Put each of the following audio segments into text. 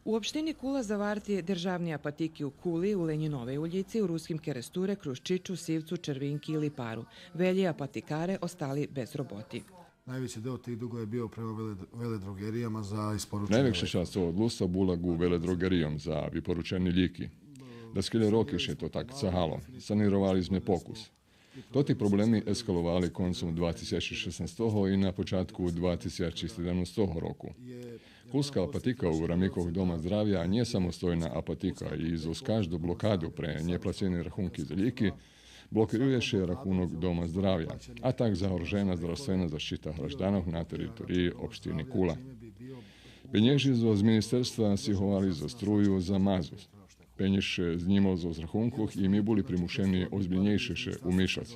U opštini Kula zavarti državni apatiki u Kuli, u Lenjinove ulici, u Ruskim Keresture, Kruščiću, Sivcu, Červinki i Liparu. Velji apatikare ostali bez roboti. Najveći deo tih dugova je bio prema veledrogerijama za isporučenje. Najväčšia časť toho dlužstva bola ku veledrogerijom za vyporučení líky. Da skyle roky še to tak cahalo. Sanirowali sme pokus. To ti problemi eskalovali koncom 2016 i na počátku 2017 roku. Kulska apatika u Ramikoh doma zdravja nije samostojna apatika i uz každú blokadu pre neplacene rachunky za líky blokiruje še rachunok doma zdravja, a tak zagrožena zdravstvena zaštita hraždanov na teritoriji opštiny Kula. Penježi z ministerstva si hovali za struju za mazus. Penješe z njima z rachunkoch i mi boli primušeni ozbiljnejše še umišac.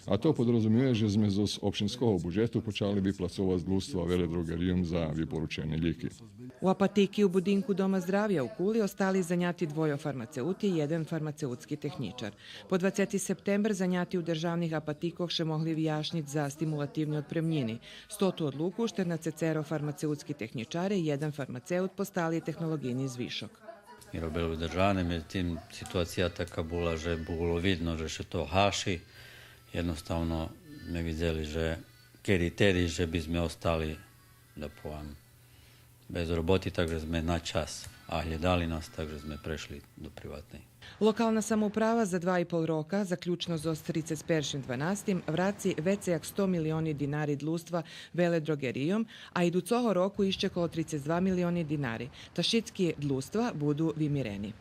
A to podrazumuje, že sme z opštinského budžetu počali vyplacovať dlužstva veledrogerijom za vyporučene líky. U apatiki u budinku Doma zdravja u Kuli ostali zanjati dvoje farmaceuti i jedan farmaceutski tehničar. Po 20. september zanjati u državnih apatikoh še mogli vjašnjiť za stimulativni odpremnjini. 100 odluku šte na cecero farmaceutski tehničare i jedan farmaceut postali tehnologijni zvišok. Mi robili v državne, medtem situacija taka bola, že bolo vidno, že še to haši. Jednostavno me videli, že kedy, že by sme ostali, da povem, bez roboti, takže sme na čas, a hľadali nas, takže sme prešli do privatnej. Lokalna samouprava za 2,5 roka, zaključno z 31.12. vraci veće jak 100 milioni dinari dlužstva veledrogerijom, a idućoho roku iščekalo 32 milioni dinari. Tašitski dlužstva budu vimireni.